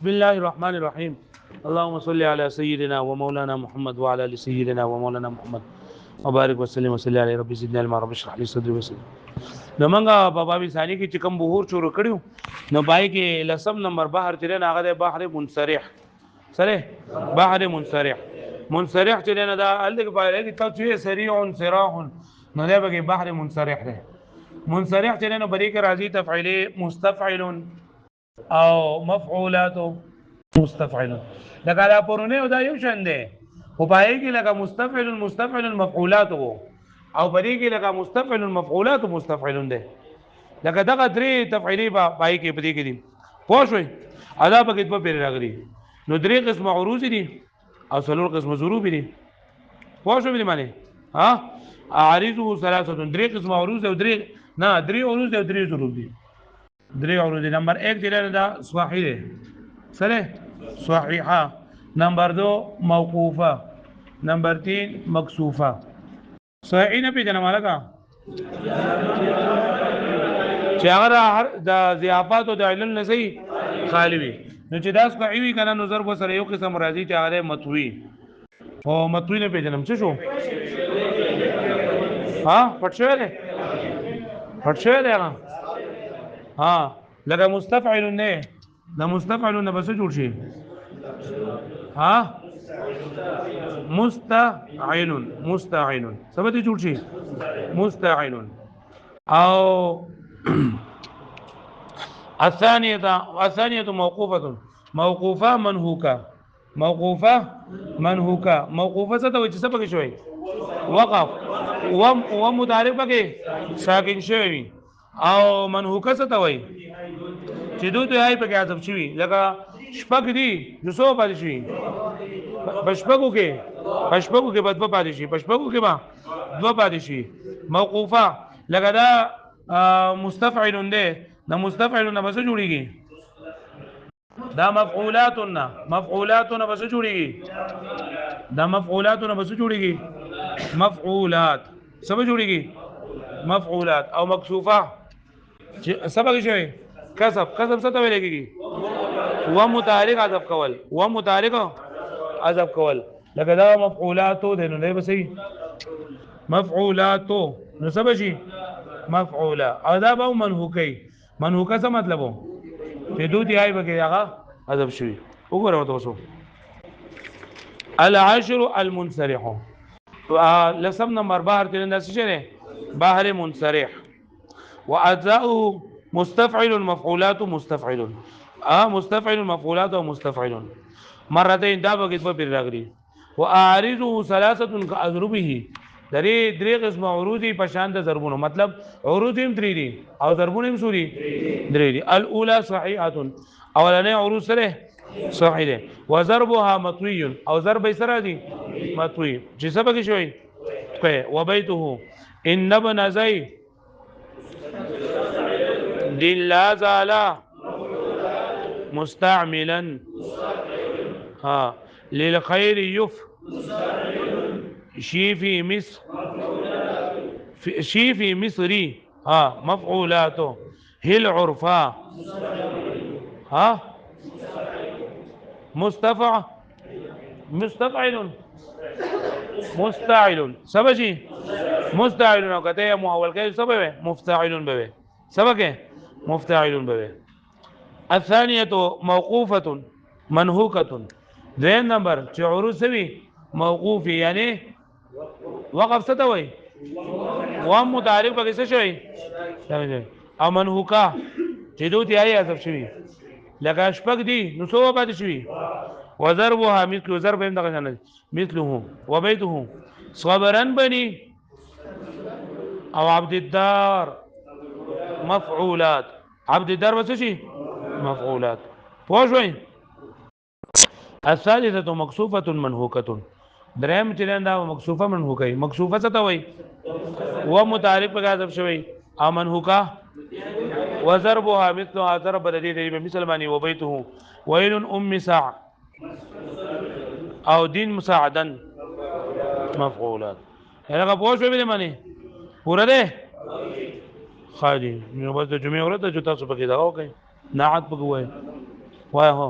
بسم الله الرحمن الرحيم. اللهم صل على سيدنا ومولانا محمد وعلى ال سيدنا ومولانا محمد وبارك وسلم وصلی علی ربی زدنا علما رب اشرح لي صدري ويسر. نو منګه په باب ثانی کې چې کوم بهور شروع کړیو نو پای کې لسم نمبر بحر چې نه هغه د بحر منصرح سره بحر منصرح چې نه دا الګ پای کې توجیه سریع صراح نو دا به بحر منصرح ده. منصرح چې نه بری کې راځي تفعیل مستفعل او مفعولات مستفعل لکه دا پرونه دا یو شان دی او پای کې لکه مستفعل مفعولات وو او پدې کې لکه مستفعل مفعولات مستفعل دی لکه دغه درې تفعیلی پای کې پدې کې دي پوه شئ ادا پکې په پیر راغلي نو درې قسم عروض دي او څلور قسم ظروف دي پوه شئ به معنی ها عارضه ثلاثه درې قسم عروض او درې نه درې عروض او درې ظروف دي درې عروض نمبر 1 دی دا صحیح دی سره صحیحه نمبر 2 موقوفه نمبر 3 مکسوفه صحیح نه پیژنه مالکا چې هغه د ضیافات او د علل نه صحیح خالی وي نو چې دا صحیح وي کنه نو ضرب سره یو قسم راځي چې هغه مطوی او مطوی نه پیژنم څه شو ها پټشوي هغه ها لکه مستفعل نه د مستفعل نه بس جوړ شي ها مستعين سبته جوړ شي مستعين او الثانيه موقوفه منهوكه موقوفه څه ته وایي چې څه پکې شوی وقف و متحرک پکې ساکن شوی او منهوکه څه ته وایي چې دوی ته هاي پکې حذف شوی لکه شپږ دي جو سو پاتې شي پشپږو کې بدو پاتې شي پشپږو کې با دو پاتې شي موقوفه لکه دا مستفعل ده دا مستفعل نه بس جوړیږي دا مفعولات بس جوړیږي دا مفعولات بس جوړیږي مفعولات سب جوړیږي مفعولات او مکسوفه سبق شوی کسب څه ته ویل کېږي و متحرک حذف کول لکه دا مفعولاتو ده نو دی بسې مفعولاتو نو څه بشي مفعوله او دا به منهوکه څه مطلب و چې دوی دی هغه هغه حذف شوی وګورئ تاسو العاشر المنصرح لسم نمبر بحر تلنده څه بحر منصرح واجزاؤه مستفعل مفعولات مستفعل مفعولات او مستفعل مرتين دا بغیت په پیر راغلي واعرضه ثلاثه كاضربه درې قسم عروض په شان د ضربونو مطلب عروض هم 3 دي او ضربونه هم سوري 3 دي الاولى صحيحه اولنې عروض سره صحیح ده وضربها مطوي او ضرب سره دي مطوي چې سبق شوی کوي وبيته ان ابن زيد دل لا زال مستعملا ها للخير شي في مصري ها مفعولاته هل عرفا ها مستفعل سبجي مستعل نو کته محول کې سبب مفتعل به سبق مفتعل به الثانيه موقوفه منهوكه دریم نمبر چې عروض سوي موقوف یعنی وقف څه ته وایي و متعارف پکې څه شوی او منهوکه چې دوی ته یې حذف شوی لکه شپږ دي نو څو پاتې شوی وضربها مثل ضرب هم دغه نه مثله وبيته صبرا بني او عبد الدار مفعولات عبد الدار وڅ شي مفعولات پوه شئ الثالثه مکسوفه منهوکه درهم چلندا مکسوفه منهوکه مکسوفه څه ته وایي و متعارف په حذف شوی او منهوکه وضربها مثلها ضرب الذي بمثل معنی وبيته ويل ام ساع او دين مساعدا مفعولات هغه پوه شو به معنی پورا ده خالي نو بس د جمعې ورته جو تاسو پکې دا وکړئ نعت پکې وای هو